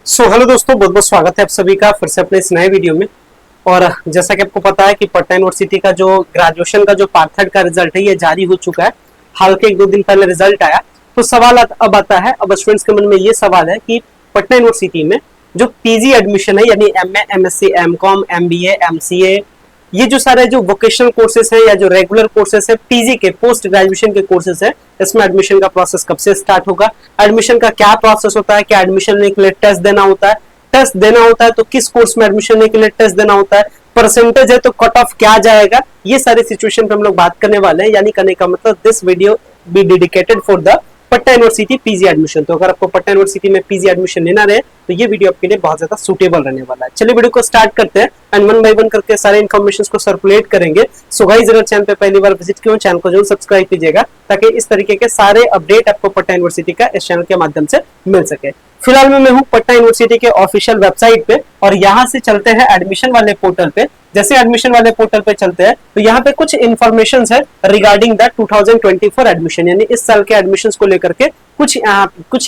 Hello दोस्तों, बहुत बहुत स्वागत है आप सभी का फिर से अपने इस नए वीडियो में। और जैसा कि आपको पता है कि पटना यूनिवर्सिटी का जो ग्रेजुएशन का जो पार्ट थर्ड का रिजल्ट है ये जारी हो चुका है। हाल के एक दो दिन पहले रिजल्ट आया। तो सवाल अब आता है, अब स्टूडेंट्स के मन में ये सवाल है कि पटना यूनिवर्सिटी में जो पीजी एडमिशन है यानी MA, MSc, MCom, MBA, MCA, ये जो सारे जो वोकेशनल कोर्सेज है या जो रेगुलर कोर्सेज है पीजी के पोस्ट ग्रेजुएशन के कोर्सेज है, इसमें एडमिशन का प्रोसेस कब से स्टार्ट होगा, एडमिशन का क्या प्रोसेस होता है, क्या एडमिशन लेने के लिए टेस्ट देना होता है, टेस्ट देना होता है तो किस कोर्स में एडमिशन लेने के लिए टेस्ट देना होता है, परसेंटेज है तो कट ऑफ क्या जाएगा, ये सारे सिचुएशन पे हम लोग बात करने वाले हैं। यानी करने का मतलब this video be dedicated for the Patna university PG admission. तो अगर आपको पटना यूनिवर्सिटी में पीजी एडमिशन लेना रहे तो ये वीडियो आपके लिए बहुत ज्यादा सुटेबल रहने वाला है। चलिए वीडियो को स्टार्ट करते हैं एंड वन बाय वन करके सारे इन्फॉर्मेशन को सर्कुलेट करेंगे। सो गाइस, अगर चैनल पे पहली बार विजिट किया चैनल को जरूर सब्सक्राइब कीजिएगा ताकि इस तरीके के सारे अपडेट आपको पटना यूनिवर्सिटी का इस चैनल के माध्यम से मिल सके। फिलहाल मैं हूँ पटना यूनिवर्सिटी के ऑफिशियल वेबसाइट पे और यहाँ से चलते हैं एडमिशन वाले पोर्टल पे। जैसे एडमिशन वाले पोर्टल पे चलते हैं तो यहाँ पे कुछ इन्फॉर्मेशन है रिगार्डिंग द 2024 एडमिशन, यानी इस साल के एडमिशन को लेकर के कुछ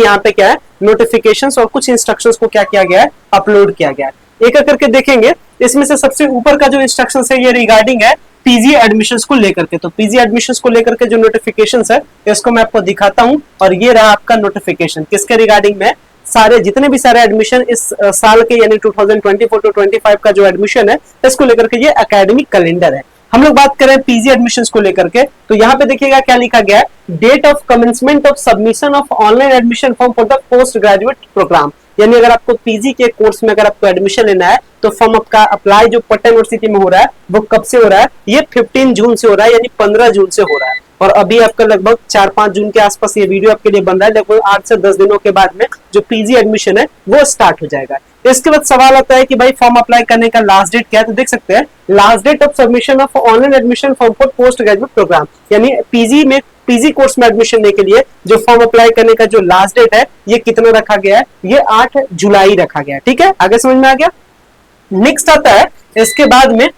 यहाँ पे क्या है नोटिफिकेशंस और कुछ इंस्ट्रक्शंस को क्या किया गया है, अपलोड किया गया है। एक एक करके देखेंगे। इसमें से सबसे ऊपर का जो इंस्ट्रक्शंस है ये रिगार्डिंग है पीजी एडमिशंस को लेकर के। तो पीजी एडमिशंस को लेकर के जो नोटिफिकेशंस है इसको मैं आपको दिखाता हूं और ये रहा आपका नोटिफिकेशन किसके रिगार्डिंग में। सारे जितने भी सारे एडमिशन इस साल के यानी 2024 टू 25 का जो एडमिशन है इसको लेकर के ये एकेडमिक कैलेंडर है। हम लोग बात करें पीजी एडमिशंस को लेकर के तो यहाँ पे देखिएगा क्या लिखा गया है, date of commencement of submission of online admission form for the post graduate program. यानी अगर आपको पीजी के कोर्स में अगर आपको एडमिशन लेना है तो फॉर्म आपका अप्लाई जो पटना यूनिवर्सिटी में हो रहा है वो कब से हो रहा है, ये 15 जून से हो रहा है, यानी 15 जून से हो रहा है। और अभी आपका लगभग 4-5 जून के आसपास ये वीडियो आपके लिए बन रहा है। लगभग 8 से 10 दिनों के बाद में जो पीजी एडमिशन है वो स्टार्ट हो जाएगा। इसके बाद सवाल आता है कि भाई फॉर्म अप्लाई करने का लास्ट डेट क्या है। तो देख सकते हैं last date of submission of online admission form for post graduate program, यानी पीजी कोर्स में एडमिशन लेने के लिए जो फॉर्म अप्लाई करने का जो लास्ट डेट है ये कितना रखा गया है, ये 8 जुलाई रखा गया है। ठीक है, आगे समझ में आ गया। नेक्स्ट आता है इसके बाद में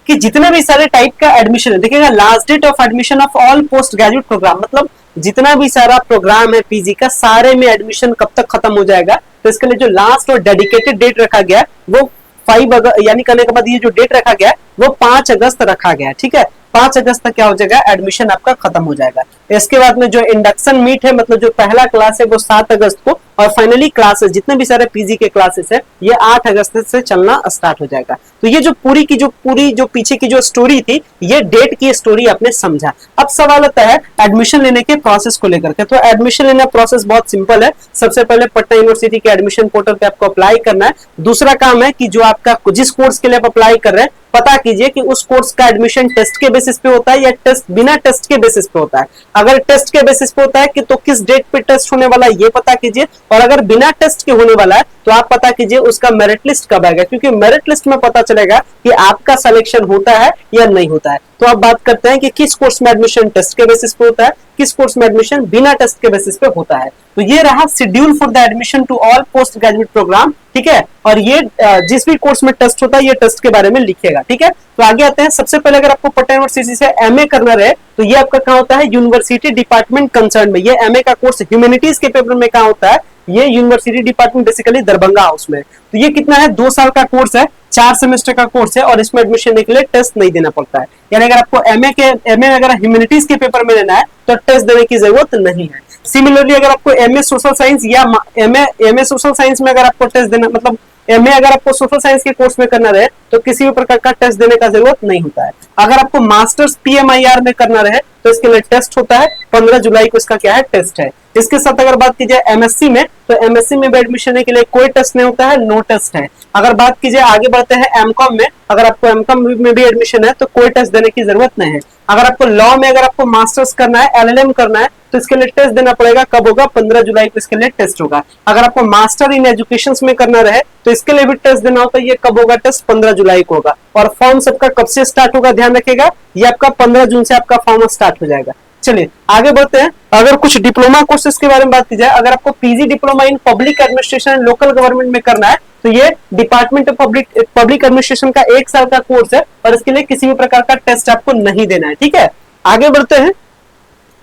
कि जितने भी सारे टाइप का एडमिशन है, देखिएगा last date of admission of all post graduate program, मतलब जितना भी सारा प्रोग्राम है पीजी का सारे में एडमिशन कब तक खत्म हो जाएगा। तो इसके लिए जो लास्ट और डेडिकेटेड डेट रखा गया है वो 5 अगस्त, यानी करने के बाद ये जो डेट रखा गया है वो 5 अगस्त रखा गया है। ठीक है, 5 अगस्त तक क्या हो जाएगा, एडमिशन आपका खत्म हो जाएगा। इसके बाद में जो इंडक्शन मीट है, मतलब जो पहला क्लास है वो 7 अगस्त को, और फाइनली क्लासेस जितने भी सारे पीजी के क्लासेस है ये 8 अगस्त से चलना स्टार्ट हो जाएगा। तो ये जो पूरी जो पीछे की जो स्टोरी थी ये डेट की स्टोरी आपने समझा। अब सवाल आता है एडमिशन लेने के प्रोसेस को लेकर के। तो एडमिशन लेना प्रोसेस बहुत सिंपल है। सबसे पहले पटना यूनिवर्सिटी के एडमिशन पोर्टल पे आपको अप्लाई करना है। दूसरा काम है कि जो आपका जिस कोर्स के लिए आप अप्लाई कर रहे हैं पता कीजिए कि उस कोर्स का एडमिशन टेस्ट के बेसिस पे होता है या टेस्ट बिना टेस्ट के बेसिस पे होता है। अगर टेस्ट के बेसिस पे होता है कि तो किस डेट पे टेस्ट होने वाला है ये पता कीजिए, और अगर बिना टेस्ट के होने वाला है तो आप पता कीजिए उसका मेरिट लिस्ट कब आएगा, क्योंकि मेरिट लिस्ट में पता चलेगा कि आपका सिलेक्शन होता है या नहीं होता है। तो आप बात करते हैं कि किस कोर्स में एडमिशन टेस्ट के बेसिस पे होता है, किस कोर्स में एडमिशन बिना टेस्ट के बेसिस पे होता है। तो ये रहा schedule for the admission to all post graduate program. ठीक है, और ये जिस भी कोर्स में टेस्ट होता है ये टेस्ट के बारे में लिखेगा। ठीक है, तो आगे आते हैं। सबसे पहले अगर आपको पटना यूनिवर्सिटी से एमए करना रहे तो ये आपका कहाँ होता है, यूनिवर्सिटी डिपार्टमेंट कंसर्न में। ये एमए का कोर्स ह्यूमैनिटीज के पेपर में कहाँ होता है, ये university department basically Darbhanga house में। तो ये कितना है, 2 साल का कोर्स है, 4 सेमेस्टर का कोर्स है, और इसमें एडमिशन लेने के लिए टेस्ट नहीं देना पड़ता है। यानी अगर आपको एमए अगर ह्यूमैनिटीज के पेपर में लेना है तो टेस्ट देने की जरूरत नहीं है। सिमिलरली अगर आपको एमए सोशल साइंस या एमए सोशल साइंस में अगर आपको टेस्ट देना, मतलब एमए अगर आपको सोशल साइंस के कोर्स में करना रहे तो किसी भी प्रकार का टेस्ट देने का जरूरत नहीं होता है। अगर आपको मास्टर्स पीएमआईआर में करना रहे तो इसके लिए टेस्ट होता है, 15 जुलाई को इसका क्या है, टेस्ट है। इसके साथ अगर बात की जाए एमएससी में तो एमएससी में भी एडमिशन लेने के लिए कोई टेस्ट नहीं होता है, नो टेस्ट है। अगर बात की जाए आगे बढ़ते हैं एमकॉम में, अगर आपको एमकॉम में भी एडमिशन है तो कोई टेस्ट देने की जरूरत नहीं है। अगर आपको लॉ में अगर आपको मास्टर्स करना है, एलएलएम करना है तो इसके लिए टेस्ट देना पड़ेगा। कब होगा, 15 जुलाई को इसके लिए टेस्ट होगा। अगर आपको मास्टर इन एजुकेशन में करना रहे तो इसके लिए भी टेस्ट देना होता है। ये कब होगा, टेस्ट 15 जुलाई को होगा। और फॉर्म सबका कब से स्टार्ट होगा ध्यान रखिएगा, ये आपका 15 जून से आपका फॉर्म स्टार्ट हो जाएगा। चलिए आगे बढ़ते हैं। अगर कुछ डिप्लोमा कोर्सेज के बारे में बात की जाए, अगर आपको PG diploma in public administration and local government में करना है तो ये डिपार्टमेंट ऑफ पब्लिक एडमिनिस्ट्रेशन का 1 साल का कोर्स है और इसके लिए किसी भी प्रकार का टेस्ट आपको नहीं देना है। ठीक है, आगे बढ़ते हैं।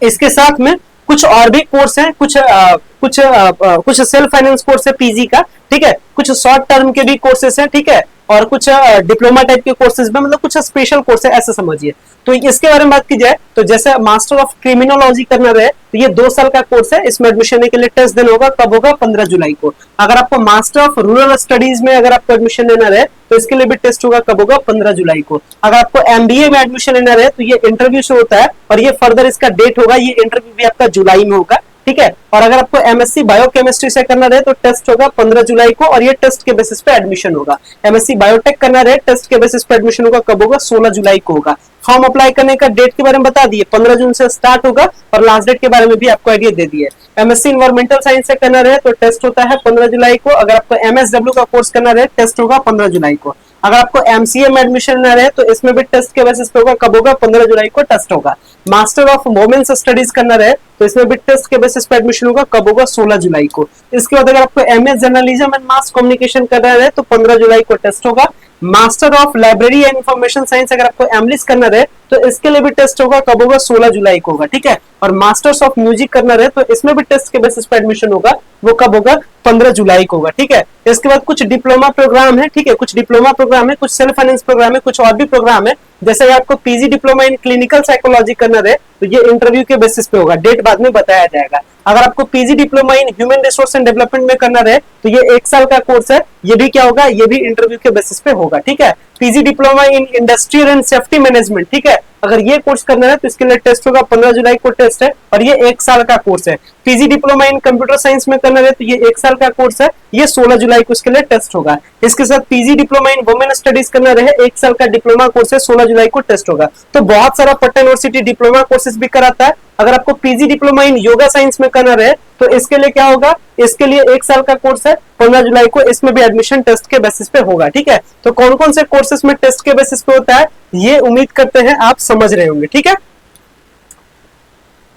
इसके साथ में कुछ और भी कोर्स हैं, कुछ सेल्फ फाइनेंस कोर्स है पीजी का, ठीक है, कुछ शॉर्ट टर्म के भी कोर्सेस हैं, ठीक है, और कुछ डिप्लोमा टाइप के कोर्सेज में, मतलब कुछ स्पेशल कोर्स है ऐसे समझिए। तो इसके बारे में बात की जाए तो जैसे मास्टर ऑफ क्रिमिनोलॉजी करना रहे तो ये 2 साल का कोर्स है, इसमें एडमिशन लेने के लिए टेस्ट देना होगा, कब होगा, 15 जुलाई को। अगर आपको मास्टर ऑफ रूरल स्टडीज में अगर आपको एडमिशन लेना रहे तो इसके लिए भी टेस्ट होगा, कब होगा, 15 जुलाई को। अगर आपको एमबीए में एडमिशन लेना रहे तो ये इंटरव्यू से होता है और ये फर्दर इसका डेट होगा, ये इंटरव्यू भी आपका जुलाई में होगा, ठीक है। और अगर आपको एमएससी बायोकेमिस्ट्री से करना रहे तो टेस्ट होगा 15 जुलाई को और ये टेस्ट के बेसिस पे एडमिशन होगा। एमएससी बायोटेक करना रहे टेस्ट के बेसिस पे एडमिशन होगा, कब होगा, 16 जुलाई को होगा। फॉर्म अप्लाई करने का डेट के बारे में बता दिए, 15 जून से स्टार्ट होगा और लास्ट डेट के बारे में भी आपको आइडिया दे दिए। एमएससी इन्वायरमेंटल साइंस से करना रहे तो टेस्ट होता है 15 जुलाई को। अगर आपको एमएसडब्ल्यू का कोर्स करना रहे टेस्ट होगा 15 जुलाई को। अगर आपको एमसीए में एडमिशन लेना रहे तो इसमें भी टेस्ट के बेसिस पे होगा, कब होगा, 15 जुलाई को टेस्ट होगा। मास्टर ऑफ वुमेन्स स्टडीज करना रहे तो इसमें भी टेस्ट के बेसिस पे एडमिशन होगा, कब होगा, 16 जुलाई को। इसके बाद अगर आपको MA journalism and mass communication करना रहे तो 15 जुलाई को टेस्ट होगा। Master of library and information science अगर आपको एमलिस करना रहे तो इसके लिए भी टेस्ट होगा, कब होगा, 16 जुलाई को होगा, ठीक है। और मास्टर्स ऑफ म्यूजिक करना रहे तो इसमें भी टेस्ट के बेसिस पे एडमिशन होगा, वो कब होगा, 15 जुलाई को होगा, ठीक है। इसके बाद कुछ डिप्लोमा प्रोग्राम है, ठीक है, कुछ डिप्लोमा प्रोग्राम है, कुछ सेल्फ फाइनेंस प्रोग्राम है, कुछ और भी प्रोग्राम है। जैसे आपको PG diploma in clinical psychology करना रहे तो ये इंटरव्यू के बेसिस पे होगा, डेट बाद में बताया जाएगा। अगर आपको PG diploma in human resource and development में करना रहे तो ये 1 साल का कोर्स है, ये भी क्या होगा, ये भी इंटरव्यू के बेसिस पे होगा, ठीक है। PG diploma in industrial and safety management, ठीक है, अगर ये कोर्स करना है तो इसके लिए टेस्ट होगा, 15 जुलाई को टेस्ट है और ये 1 साल का कोर्स है। PG diploma in computer science में करना है तो ये 1 साल का कोर्स है, ये 16 जुलाई को इसके लिए टेस्ट होगा। इसके साथ PG diploma in women studies करना रहे, 1 साल का डिप्लोमा कोर्स है, 16 जुलाई को टेस्ट होगा। तो बहुत सारा पटना यूनिवर्सिटी डिप्लोमा कोर्सेज भी कराता है। अगर आपको PG diploma in yoga science में करना रहे तो इसके लिए क्या होगा, इसके लिए 1 साल का कोर्स है, 15 जुलाई को इसमें भी एडमिशन टेस्ट के बेसिस पे होगा, ठीक है। तो कौन कौन से कोर्सेज में टेस्ट के बेसिस पे होता है ये उम्मीद करते हैं आप समझ रहे होंगे, ठीक है।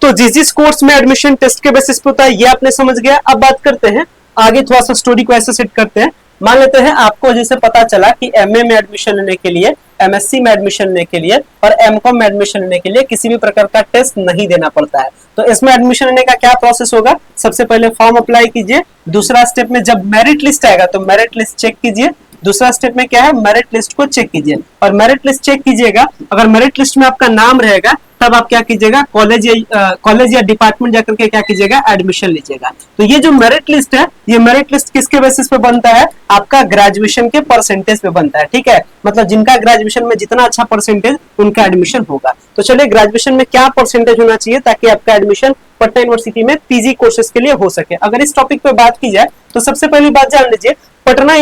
तो जिस कोर्स में एडमिशन टेस्ट के बेसिस पे होता है ये आपने समझ गया। अब बात करते हैं आगे, थोड़ा सा स्टोरी को ऐसे सेट करते हैं। मान लेते हैं आपको जैसे पता चला कि एमए में एडमिशन लेने के लिए, एमएससी में एडमिशन लेने के लिए और एमकॉम में एडमिशन लेने के लिए किसी भी प्रकार का टेस्ट नहीं देना पड़ता है। तो इसमें एडमिशन लेने का क्या प्रोसेस होगा, सबसे पहले फॉर्म अप्लाई कीजिए। दूसरा स्टेप में जब मेरिट लिस्ट आएगा तो मेरिट लिस्ट चेक कीजिए। दूसरा स्टेप में क्या है, मेरिट लिस्ट को चेक कीजिए और मेरिट लिस्ट चेक कीजिएगा। अगर मेरिट लिस्ट में आपका नाम रहेगा तब आप क्या कीजिएगा, कॉलेज या डिपार्टमेंट जाकर के क्या कीजिएगा, एडमिशन लीजिएगा। तो ये जो मेरिट लिस्ट है, ये मेरिट लिस्ट किसके बेसिस पे बनता है, आपका ग्रेजुएशन के परसेंटेज पे बनता है, ठीक है। मतलब जिनका ग्रेजुएशन में जितना अच्छा परसेंटेज उनका एडमिशन होगा। तो चलिए ग्रेजुएशन में क्या परसेंटेज होना चाहिए ताकि आपका एडमिशन पटना यूनिवर्सिटी में पीजी कोर्सेज के लिए हो सके। अगर इस टॉपिक पे बात की जाए तो सबसे पहली बात जान लीजिए, पटना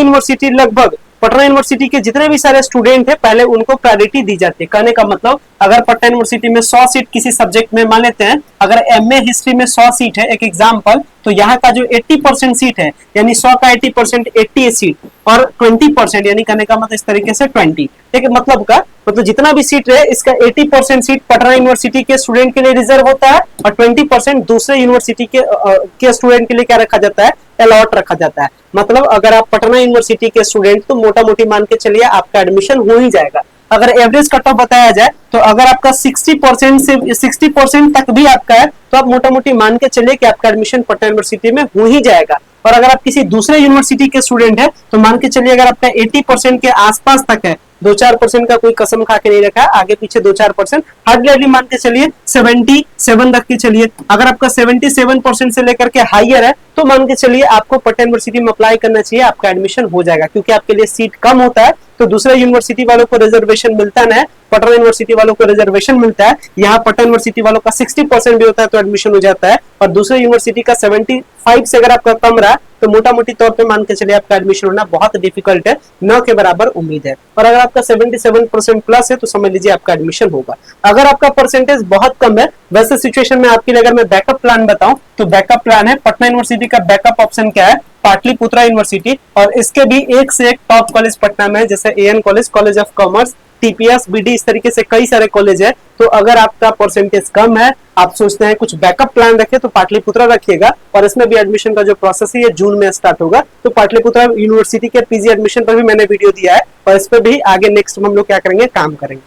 यूनिवर्सिटी के जितने भी सारे स्टूडेंट है पहले उनको प्रायोरिटी दी जाती है। कहने का मतलब अगर पटना यूनिवर्सिटी में 100 सीट किसी सब्जेक्ट में, मान लेते हैं अगर एमए हिस्ट्री में 100 सीट है, एक एग्जांपल, तो यहाँ का जो 80% सीट है यानी 100 का 80% 80 सीट और 20% यानी कहने का मतलब इस तरीके से 20, ठीक है। मतलब जितना भी सीट है इसका 80% सीट पटना यूनिवर्सिटी के स्टूडेंट के लिए रिजर्व होता है और 20% दूसरे यूनिवर्सिटी के स्टूडेंट के लिए क्या रखा जाता है, अलॉट रखा जाता है। मतलब अगर आप पटना यूनिवर्सिटी के स्टूडेंट तो मोटा मोटी मान के चलिए आपका एडमिशन हो ही जाएगा। अगर एवरेज कट ऑफ बताया जाए तो अगर आपका 60% से 60% तक भी आपका है तो आप मोटा मोटी मान के चलिए कि आपका एडमिशन पटना यूनिवर्सिटी में हो ही जाएगा। और अगर आप किसी दूसरे यूनिवर्सिटी के स्टूडेंट है तो मान के चलिए अगर आपका 80% के आसपास तक है, 2-4% का कोई कसम खा के नहीं रखा है, आगे पीछे 2-4%, हार्डली मान के चलिए 77 तक की चलिए। अगर आपका 77% से लेकर के हाइयर है तो मान के चलिए आपको पटना यूनिवर्सिटी में अप्लाई करना चाहिए, आपका एडमिशन हो जाएगा। क्योंकि आपके लिए सीट कम होता है तो दूसरे यूनिवर्सिटी वालों को रिजर्वेशन मिलता ना है, पटना यूनिवर्सिटी वालों को रिजर्वेशन मिलता है। यहाँ पटना यूनिवर्सिटी वालों का 60% भी होता है तो एडमिशन हो जाता है और दूसरे यूनिवर्सिटी का 75 से अगर आपका कम रहा तो मोटा मोटी तौर पे मान के चलिए आपका एडमिशन होना बहुत डिफिकल्ट है, न के बराबर उम्मीद है। और अगर आपका 77% प्लस है तो समझ लीजिए आपका एडमिशन होगा। अगर आपका परसेंटेज बहुत कम है, वैसे सिचुएशन में आपके लिए अगर मैं बैकअप प्लान बताऊं तो बैकअप प्लान है पटना यूनिवर्सिटी का बैकअप ऑप्शन क्या है, पाटलिपुत्रा यूनिवर्सिटी। और इसके भी एक से एक टॉप कॉलेज पटना में, जैसे AN college, college of commerce, TPS, BD, इस तरीके से कई सारे कॉलेज है। तो अगर आपका परसेंटेज कम है, आप सोचते हैं कुछ बैकअप प्लान रखे तो पाटलिपुत्रा रखिएगा। और इसमें भी एडमिशन का जो प्रोसेस है ये जून में स्टार्ट होगा। तो पाटलिपुत्रा यूनिवर्सिटी के पीजी एडमिशन पर भी मैंने वीडियो दिया है और इस पर भी आगे नेक्स्ट हम लोग क्या करेंगे, काम करेंगे।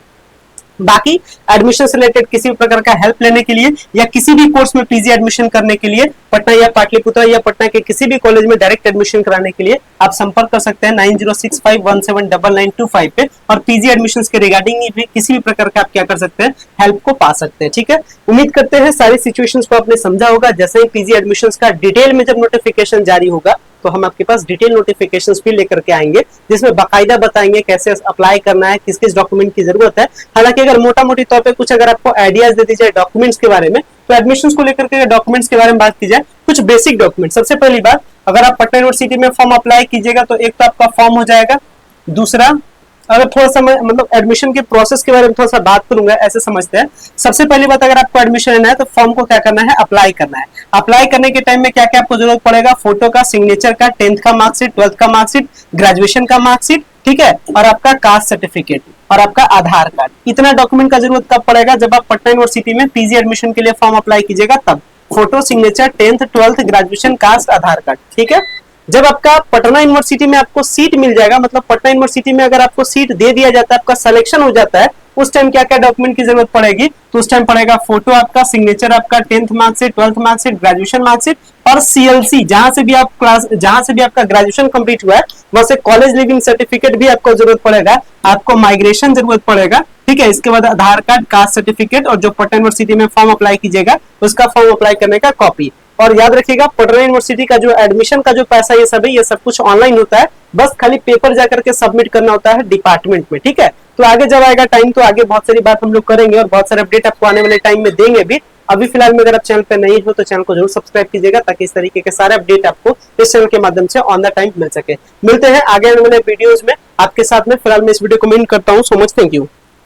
बाकी एडमिशन से रिलेटेड किसी भी प्रकार का हेल्प लेने के लिए या किसी भी कोर्स में पीजी एडमिशन करने के लिए पटना या पाटलिपुत्र या पटना के किसी भी कॉलेज में डायरेक्ट एडमिशन कराने के लिए आप संपर्क कर सकते हैं 9065179925 पे, और पीजी एडमिशन के रिगार्डिंग भी किसी भी प्रकार का आप क्या कर सकते हैं, हेल्प को पा सकते हैं। ठीक है, उम्मीद करते हैं सारी सिचुएशंस को आपने समझा होगा। जैसे ही पीजी एडमिशन का डिटेल में जब नोटिफिकेशन जारी होगा तो हम आपके पास डिटेल नोटिफिकेशंस भी लेकर के आएंगे, जिसमें बाकायदा बताएंगे कैसे अप्लाई करना है, किस किस डॉक्यूमेंट की जरूरत है। हालांकि अगर मोटा मोटी तौर पे कुछ अगर आपको आइडियाज दे दी जाए डॉक्यूमेंट्स के बारे में, तो एडमिशंस को लेकर के डॉक्यूमेंट्स के बारे में बात की जाए, कुछ बेसिक डॉक्यूमेंट। सबसे पहली बात, अगर आप पटना यूनिवर्सिटी में फॉर्म अप्लाई कीजिएगा तो एक तो आपका फॉर्म हो जाएगा। दूसरा, अगर थोड़ा सा मतलब एडमिशन के प्रोसेस के बारे में थोड़ा सा बात करूंगा, ऐसे समझते हैं। सबसे पहली बात, अगर आपको एडमिशन लेना है तो फॉर्म को क्या करना है, अप्लाई करना है। अप्लाई करने के टाइम में क्या क्या आपको जरूरत पड़ेगा, फोटो का, सिग्नेचर का, 10th का मार्कशीट, 12th का मार्कशीट, ग्रेजुएशन का मार्कशीट, ठीक है, और आपका कास्ट सर्टिफिकेट और आपका आधार कार्ड। इतना डॉक्यूमेंट का जरूरत कब पड़ेगा, जब आप पटना यूनिवर्सिटी में पीजी एडमिशन के लिए फॉर्म अप्लाई कीजिएगा तब। Photo, signature, 10th, 12th, graduation, caste, Aadhaar card, ठीक है। जब आपका पटना यूनिवर्सिटी में आपको सीट मिल जाएगा, मतलब पटना यूनिवर्सिटी में अगर आपको सीट दे दिया जाता है, आपका सिलेक्शन हो जाता है, उस टाइम क्या क्या डॉक्यूमेंट की जरूरत पड़ेगी, तो उस टाइम पड़ेगा फोटो आपका, सिग्नेचर आपका, 10th marksheet, 12th marksheet, graduation marksheet और सीएलसी, जहां से भी आपका ग्रेजुएशन कंप्लीट हुआ है वहां से कॉलेज लिविंग सर्टिफिकेट भी आपको जरूरत पड़ेगा। आपको माइग्रेशन जरूरत पड़ेगा, ठीक है। इसके बाद आधार कार्ड, कास्ट सर्टिफिकेट और जो पटना यूनिवर्सिटी में फॉर्म अप्लाई कीजिएगा उसका फॉर्म अप्लाई करने का कॉपी। और याद रखिएगा, पटना यूनिवर्सिटी का जो एडमिशन का जो पैसा ये सब कुछ ऑनलाइन होता है, बस खाली पेपर जाकर के सबमिट करना होता है डिपार्टमेंट में, ठीक है। तो आगे जब आएगा टाइम तो आगे बहुत सारी बात हम लोग करेंगे और बहुत सारे अपडेट आपको आने वाले टाइम में देंगे भी। अभी फिलहाल में अगर आप चैनल पे नहीं हो तो चैनल को जरूर सब्सक्राइब कीजिएगा, ताकि इस तरीके के सारे अपडेट आपको इस चैनल के माध्यम से ऑन द टाइम मिल सके। मिलते हैं आगे आने वाले वीडियोज में आपके साथ में। फिलहाल मैं इस वीडियो को मेंशन करता हूँ। So much, thank you.